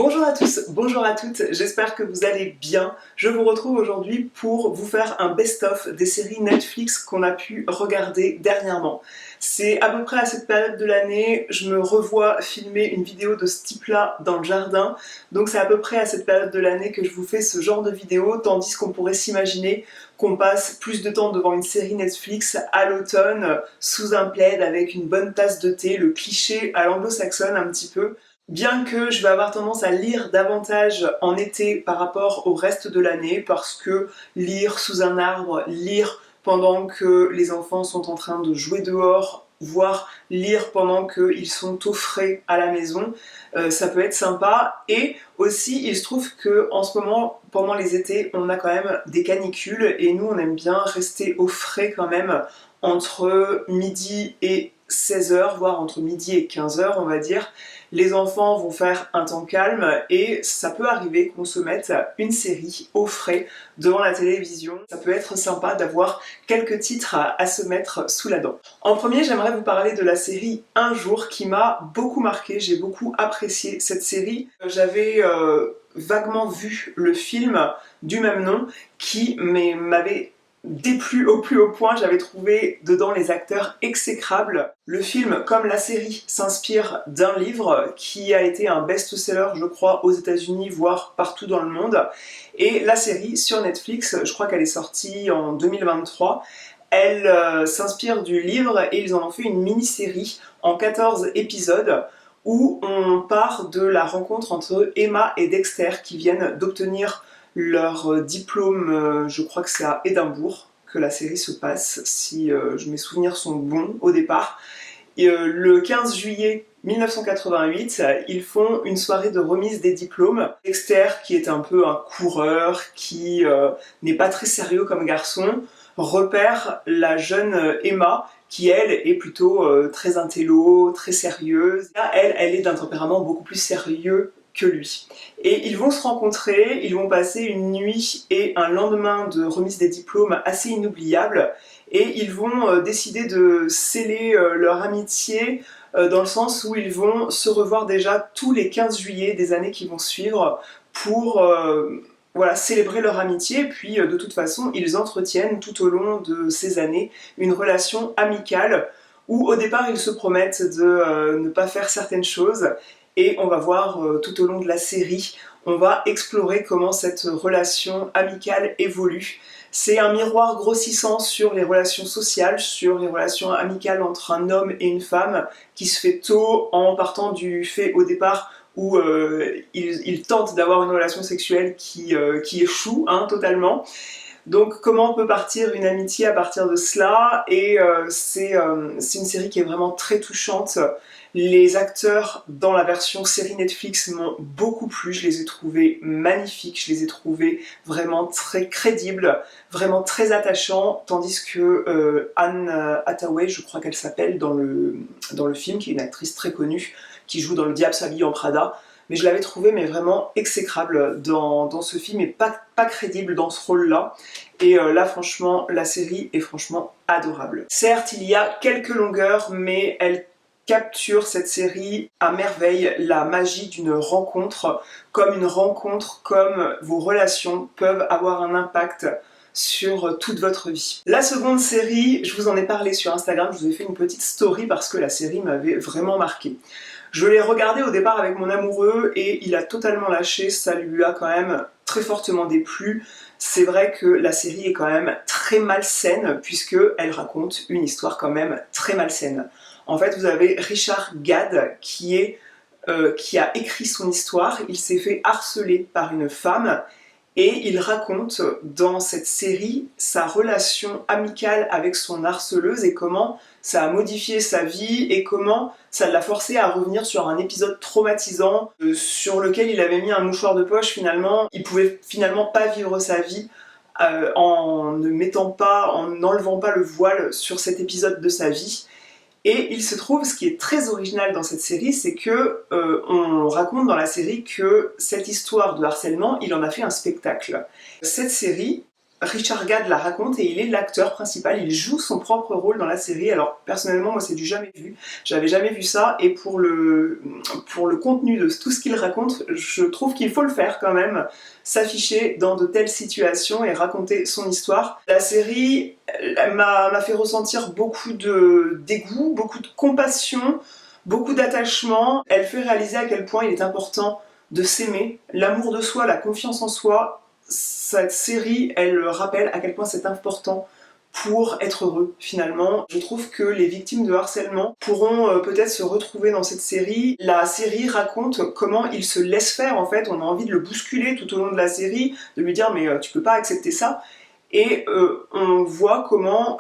Bonjour à tous, bonjour à toutes, j'espère que vous allez bien. Je vous retrouve aujourd'hui pour vous faire un best-of des séries Netflix qu'on a pu regarder dernièrement. C'est à peu près à cette période de l'année, je me revois filmer une vidéo de ce type-là dans le jardin, donc c'est à peu près à cette période de l'année que je vous fais ce genre de vidéo, tandis qu'on pourrait s'imaginer qu'on passe plus de temps devant une série Netflix à l'automne, sous un plaid avec une bonne tasse de thé, le cliché à l'anglo-saxonne un petit peu. Bien que je vais avoir tendance à lire davantage en été par rapport au reste de l'année, parce que lire sous un arbre, lire pendant que les enfants sont en train de jouer dehors, voire lire pendant qu'ils sont au frais à la maison, ça peut être sympa. Et aussi, il se trouve que en ce moment, pendant les étés, on a quand même des canicules et nous, on aime bien rester au frais quand même entre midi et 16h, voire entre midi et 15h, on va dire. Les enfants vont faire un temps calme et ça peut arriver qu'on se mette une série au frais devant la télévision. Ça peut être sympa d'avoir quelques titres à se mettre sous la dent. En premier, j'aimerais vous parler de la série Un jour qui m'a beaucoup marqué. J'ai beaucoup apprécié cette série. J'avais vaguement vu le film du même nom qui m'avait déplu au plus haut point, j'avais trouvé dedans les acteurs exécrables. Le film, comme la série, s'inspire d'un livre qui a été un best-seller, je crois, aux États-Unis, voire partout dans le monde. Et la série, sur Netflix, je crois qu'elle est sortie en 2023, elle s'inspire du livre et ils en ont fait une mini-série en 14 épisodes où on part de la rencontre entre Emma et Dexter qui viennent d'obtenir leur diplôme, je crois que c'est à Édimbourg que la série se passe, si mes souvenirs sont bons au départ. Et, le 15 juillet 1988, ils font une soirée de remise des diplômes. Dexter, qui est un peu un coureur, qui n'est pas très sérieux comme garçon, repère la jeune Emma, qui elle est plutôt très intello, très sérieuse. Là, elle est d'un tempérament beaucoup plus sérieux que lui. Et ils vont se rencontrer, ils vont passer une nuit et un lendemain de remise des diplômes assez inoubliables, et ils vont décider de sceller leur amitié dans le sens où ils vont se revoir déjà tous les 15 juillet des années qui vont suivre pour voilà, célébrer leur amitié, et puis de toute façon ils entretiennent tout au long de ces années une relation amicale où au départ ils se promettent de ne pas faire certaines choses. Et on va voir tout au long de la série, on va explorer comment cette relation amicale évolue. C'est un miroir grossissant sur les relations sociales, sur les relations amicales entre un homme et une femme, qui se fait tôt en partant du fait au départ où il tente d'avoir une relation sexuelle qui échoue totalement. Donc comment peut partir une amitié à partir de cela, et c'est une série qui est vraiment très touchante. Les acteurs dans la version série Netflix m'ont beaucoup plu, je les ai trouvés magnifiques, je les ai trouvés vraiment très crédibles, vraiment très attachants, tandis que Anne Hathaway, je crois qu'elle s'appelle dans le film, qui est une actrice très connue, qui joue dans Le Diable s'habille en Prada, mais je l'avais trouvé vraiment exécrable dans ce film et pas crédible dans ce rôle-là. Et là, franchement, la série est franchement adorable. Certes, il y a quelques longueurs, mais elle capture cette série à merveille la magie d'une rencontre, comme vos relations peuvent avoir un impact sur toute votre vie. La seconde série, je vous en ai parlé sur Instagram, je vous ai fait une petite story parce que la série m'avait vraiment marqué. Je l'ai regardée au départ avec mon amoureux et il a totalement lâché, ça lui a quand même très fortement déplu. C'est vrai que la série est quand même très malsaine puisqu'elle raconte une histoire quand même très malsaine. En fait, vous avez Richard Gad qui a écrit son histoire, il s'est fait harceler par une femme et il raconte dans cette série sa relation amicale avec son harceleuse et comment ça a modifié sa vie et comment ça l'a forcé à revenir sur un épisode traumatisant sur lequel il avait mis un mouchoir de poche finalement. Il pouvait finalement pas vivre sa vie en n'enlevant pas le voile sur cet épisode de sa vie. Et il se trouve, ce qui est très original dans cette série, c'est que on raconte dans la série que cette histoire de harcèlement, il en a fait un spectacle. Cette série Richard Gad la raconte et il est l'acteur principal, il joue son propre rôle dans la série. Alors personnellement moi c'est du jamais vu, j'avais jamais vu ça et pour le contenu de tout ce qu'il raconte, je trouve qu'il faut le faire quand même, s'afficher dans de telles situations et raconter son histoire. La série m'a fait ressentir beaucoup de dégoût, beaucoup de compassion, beaucoup d'attachement. Elle fait réaliser à quel point il est important de s'aimer, l'amour de soi, la confiance en soi. Cette série, elle rappelle à quel point c'est important pour être heureux finalement. Je trouve que les victimes de harcèlement pourront peut-être se retrouver dans cette série. La série raconte comment il se laisse faire en fait, on a envie de le bousculer tout au long de la série, de lui dire mais tu peux pas accepter ça. Et on voit comment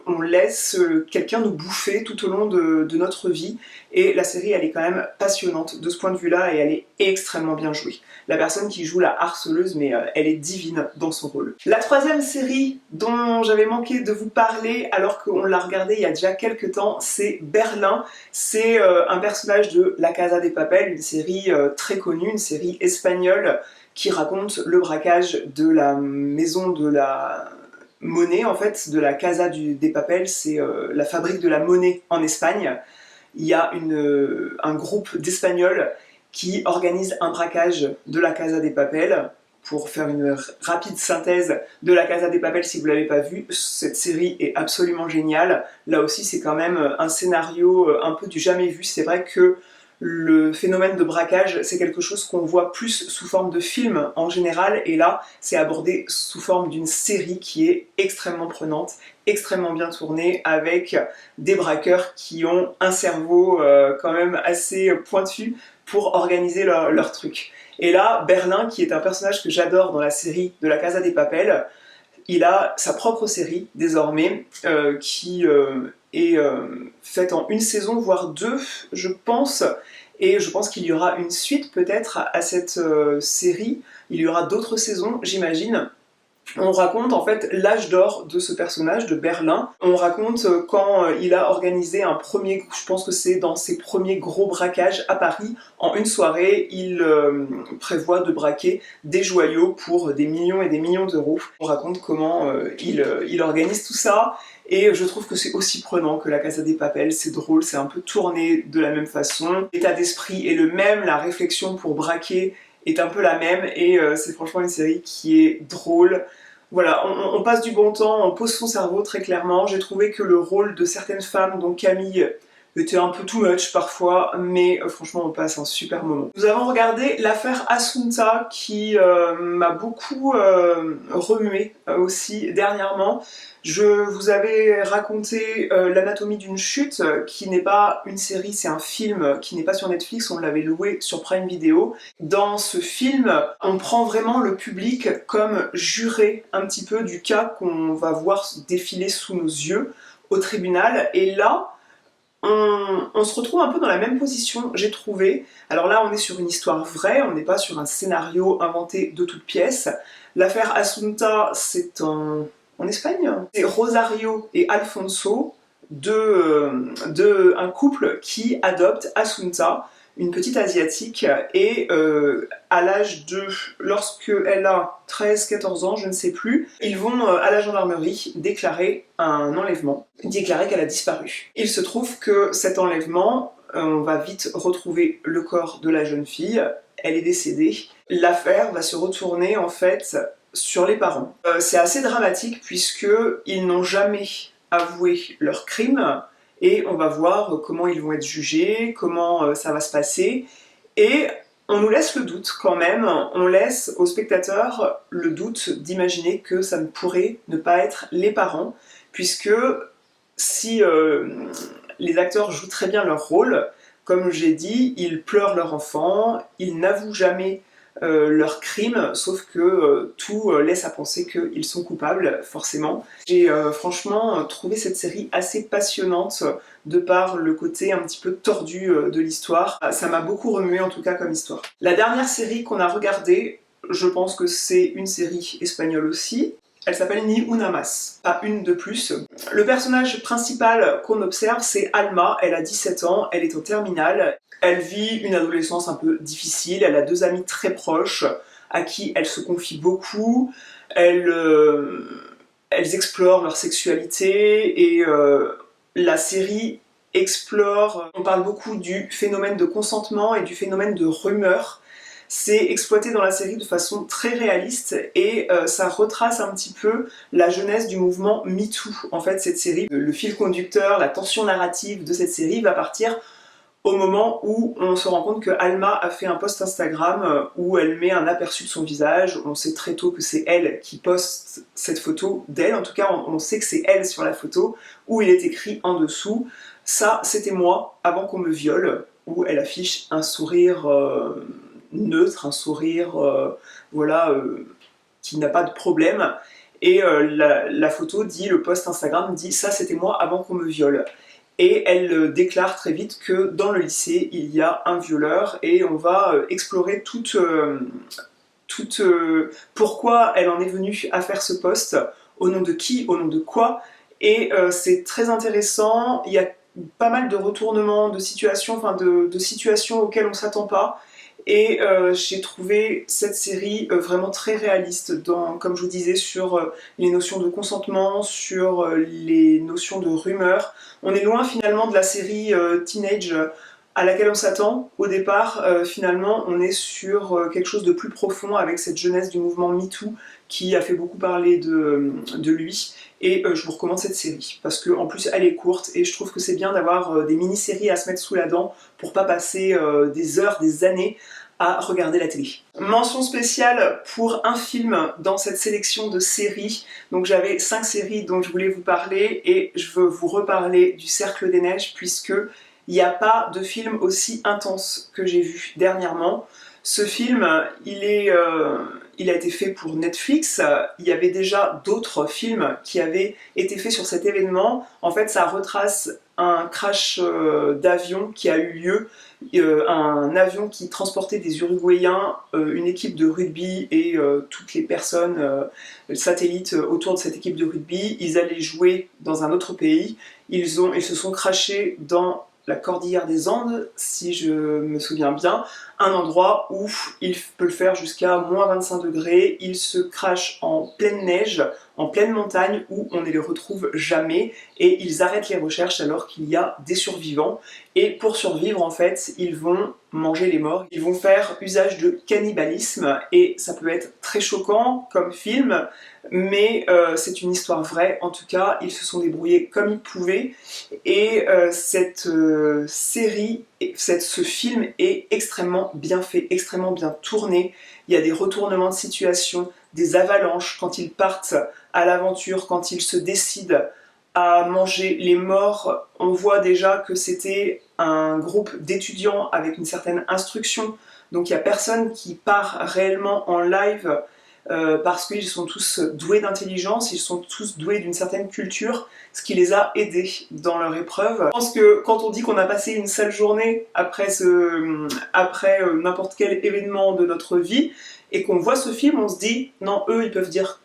on laisse quelqu'un nous bouffer tout au long de notre vie. Et la série, elle est quand même passionnante de ce point de vue-là et elle est extrêmement bien jouée. La personne qui joue la harceleuse, mais elle est divine dans son rôle. La troisième série dont j'avais manqué de vous parler alors qu'on l'a regardée il y a déjà quelques temps, c'est Berlin. C'est un personnage de La Casa de Papel, une série très connue, une série espagnole qui raconte le braquage de la maison de la monnaie, en fait, de la Casa des Papel, c'est la fabrique de la monnaie en Espagne. Il y a un groupe d'Espagnols qui organise un braquage de la Casa des Papel. Pour faire une rapide synthèse de la Casa des Papel, si vous ne l'avez pas vue, cette série est absolument géniale. Là aussi, c'est quand même un scénario un peu du jamais vu. C'est vrai que le phénomène de braquage, c'est quelque chose qu'on voit plus sous forme de film en général, et là, c'est abordé sous forme d'une série qui est extrêmement prenante, extrêmement bien tournée, avec des braqueurs qui ont un cerveau quand même assez pointu pour organiser leur truc. Et là, Berlin, qui est un personnage que j'adore dans la série de La Casa des Papel, il a sa propre série désormais qui est faite en une saison, voire deux, je pense. Et je pense qu'il y aura une suite peut-être à cette série. Il y aura d'autres saisons, j'imagine. On raconte en fait l'âge d'or de ce personnage, de Berlin. On raconte quand il a organisé un premier, je pense que c'est dans ses premiers gros braquages à Paris. En une soirée, il prévoit de braquer des joyaux pour des millions et des millions d'euros. On raconte comment il organise tout ça. Et je trouve que c'est aussi prenant que La Casa des Papel, c'est drôle, c'est un peu tourné de la même façon. L'état d'esprit est le même, la réflexion pour braquer est un peu la même, et c'est franchement une série qui est drôle. Voilà, on passe du bon temps, on pose son cerveau très clairement. J'ai trouvé que le rôle de certaines femmes, dont Camille, était un peu too much parfois, mais franchement on passe un super moment. Nous avons regardé l'affaire Assunta qui m'a beaucoup remué aussi dernièrement. Je vous avais raconté l'anatomie d'une chute, qui n'est pas une série, c'est un film qui n'est pas sur Netflix, on l'avait loué sur Prime Video. Dans ce film, on prend vraiment le public comme juré un petit peu du cas qu'on va voir défiler sous nos yeux au tribunal, et là, on se retrouve un peu dans la même position, j'ai trouvé. Alors là, on est sur une histoire vraie, on n'est pas sur un scénario inventé de toutes pièces. L'affaire Assunta, c'est en Espagne. C'est Rosario et Alfonso, un couple qui adopte Assunta, une petite asiatique, et à l'âge de, lorsqu'elle a 13-14 ans, je ne sais plus, ils vont à la gendarmerie déclarer un enlèvement, déclarer qu'elle a disparu. Il se trouve que cet enlèvement, on va vite retrouver le corps de la jeune fille, elle est décédée. L'affaire va se retourner en fait sur les parents. C'est assez dramatique puisqu'ils n'ont jamais avoué leur crime, et on va voir comment ils vont être jugés, comment ça va se passer, et on nous laisse le doute quand même, on laisse aux spectateurs le doute d'imaginer que ça ne pourrait ne pas être les parents, puisque si les acteurs jouent très bien leur rôle, comme j'ai dit, ils pleurent leur enfant, ils n'avouent jamais leur crime, sauf que tout laisse à penser qu'ils sont coupables, forcément. J'ai franchement trouvé cette série assez passionnante, de par le côté un petit peu tordu de l'histoire. Ça m'a beaucoup remué en tout cas comme histoire. La dernière série qu'on a regardée, je pense que c'est une série espagnole aussi. Elle s'appelle Ni Una Más, pas une de plus. Le personnage principal qu'on observe, c'est Alma, elle a 17 ans, elle est en terminale. Elle vit une adolescence un peu difficile, elle a deux amis très proches, à qui elle se confie beaucoup. Elles, elles explorent leur sexualité et la série explore, on parle beaucoup du phénomène de consentement et du phénomène de rumeur. C'est exploité dans la série de façon très réaliste et ça retrace un petit peu la jeunesse du mouvement MeToo. En fait, cette série, le fil conducteur, la tension narrative de cette série va partir au moment où on se rend compte que Alma a fait un post Instagram où elle met un aperçu de son visage. On sait très tôt que c'est elle qui poste cette photo d'elle, en tout cas on sait que c'est elle sur la photo, où il est écrit en dessous « Ça, c'était moi avant qu'on me viole », où elle affiche un sourire neutre, un sourire voilà, qui n'a pas de problème. Et la photo dit, le post Instagram dit « Ça, c'était moi avant qu'on me viole ». Et elle déclare très vite que dans le lycée, il y a un violeur et on va explorer pourquoi elle en est venue à faire ce post, au nom de qui, au nom de quoi. Et c'est très intéressant, il y a pas mal de retournements de situations, enfin de situations auxquelles on ne s'attend pas. Et j'ai trouvé cette série vraiment très réaliste, comme je vous disais, sur les notions de consentement, sur les notions de rumeur. On est loin finalement de la série Teenage à laquelle on s'attend. Au départ, finalement, on est sur quelque chose de plus profond avec cette jeunesse du mouvement MeToo qui a fait beaucoup parler de lui. Et je vous recommande cette série, parce qu'en plus elle est courte, et je trouve que c'est bien d'avoir des mini-séries à se mettre sous la dent pour pas passer des heures, des années à regarder la télé. Mention spéciale pour un film dans cette sélection de séries. Donc j'avais 5 séries dont je voulais vous parler, et je veux vous reparler du Cercle des Neiges, puisque il n'y a pas de film aussi intense que j'ai vu dernièrement. Ce film, il a été fait pour Netflix. Il y avait déjà d'autres films qui avaient été faits sur cet événement. En fait, ça retrace un crash d'avion qui a eu lieu, un avion qui transportait des Uruguayens, une équipe de rugby et toutes les personnes satellites autour de cette équipe de rugby. Ils allaient jouer dans un autre pays. Ils se sont crashés dans la Cordillère des Andes, si je me souviens bien, un endroit où il peut faire jusqu'à moins 25 degrés, ils se crachent en pleine neige, en pleine montagne, où on ne les retrouve jamais, et ils arrêtent les recherches alors qu'il y a des survivants, et pour survivre en fait, ils vont manger les morts, ils vont faire usage de cannibalisme, et ça peut être très choquant comme film, mais c'est une histoire vraie, en tout cas, ils se sont débrouillés comme ils pouvaient, et cette série, ce film est extrêmement bien fait, extrêmement bien tourné. Il y a des retournements de situation, des avalanches quand ils partent à l'aventure, quand ils se décident à manger les morts. On voit déjà que c'était un groupe d'étudiants avec une certaine instruction, donc il n'y a personne qui part réellement en live parce qu'ils sont tous doués d'intelligence, ils sont tous doués d'une certaine culture, ce qui les a aidés dans leur épreuve. Je pense que quand on dit qu'on a passé une sale journée après n'importe quel événement de notre vie, et qu'on voit ce film, on se dit, non, eux, ils peuvent dire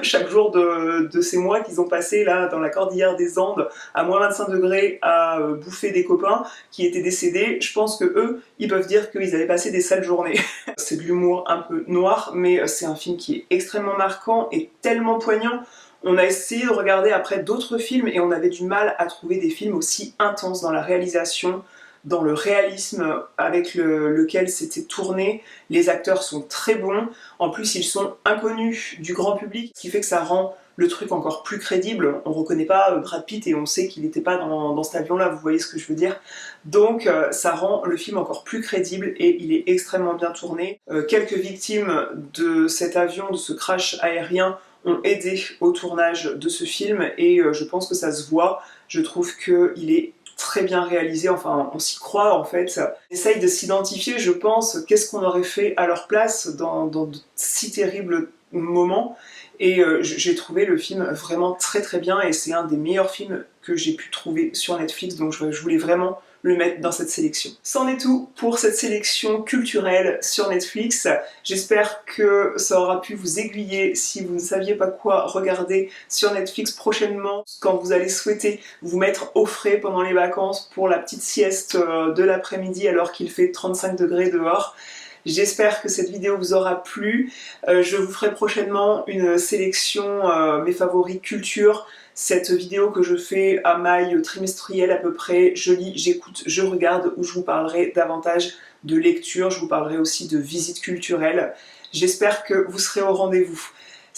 chaque jour de ces mois qu'ils ont passé là dans la Cordillère des Andes à moins 25 degrés à bouffer des copains qui étaient décédés, je pense que eux, ils peuvent dire qu'ils avaient passé des sales journées. C'est de l'humour un peu noir, mais c'est un film qui est extrêmement marquant et tellement poignant. On a essayé de regarder après d'autres films et on avait du mal à trouver des films aussi intenses dans la réalisation, dans le réalisme avec lequel c'était tourné. Les acteurs sont très bons, en plus ils sont inconnus du grand public, ce qui fait que ça rend le truc encore plus crédible. On reconnaît pas Brad Pitt et on sait qu'il n'était pas dans cet avion-là, vous voyez ce que je veux dire. Donc ça rend le film encore plus crédible et il est extrêmement bien tourné. Quelques victimes de cet avion, de ce crash aérien, ont aidé au tournage de ce film et je pense que ça se voit. Je trouve qu'il est très bien réalisé, enfin on s'y croit en fait. On essaye de s'identifier, je pense, qu'est-ce qu'on aurait fait à leur place dans de si terribles moments. Et j'ai trouvé le film vraiment très très bien et c'est un des meilleurs films que j'ai pu trouver sur Netflix, donc je voulais vraiment le mettre dans cette sélection. C'en est tout pour cette sélection culturelle sur Netflix. J'espère que ça aura pu vous aiguiller si vous ne saviez pas quoi regarder sur Netflix prochainement, quand vous allez souhaiter vous mettre au frais pendant les vacances pour la petite sieste de l'après-midi alors qu'il fait 35 degrés dehors. J'espère que cette vidéo vous aura plu. Je vous ferai prochainement une sélection mes favoris culture. Cette vidéo que je fais à maille trimestrielle à peu près, je lis, j'écoute, je regarde, où je vous parlerai davantage de lecture, je vous parlerai aussi de visites culturelles. J'espère que vous serez au rendez-vous.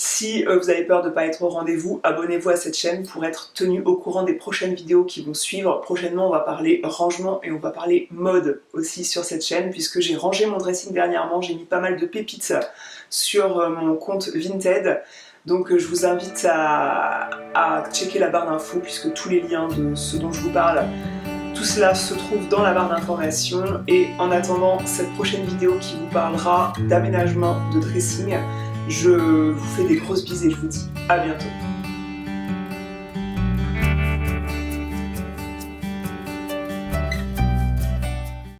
Si vous avez peur de ne pas être au rendez-vous, abonnez-vous à cette chaîne pour être tenu au courant des prochaines vidéos qui vont suivre. Prochainement, on va parler rangement et on va parler mode aussi sur cette chaîne, puisque j'ai rangé mon dressing dernièrement, j'ai mis pas mal de pépites sur mon compte Vinted. Donc je vous invite à checker la barre d'infos, puisque tous les liens de ce dont je vous parle, tout cela se trouve dans la barre d'informations. Et en attendant cette prochaine vidéo qui vous parlera d'aménagement de dressing, je vous fais des grosses bises et je vous dis à bientôt.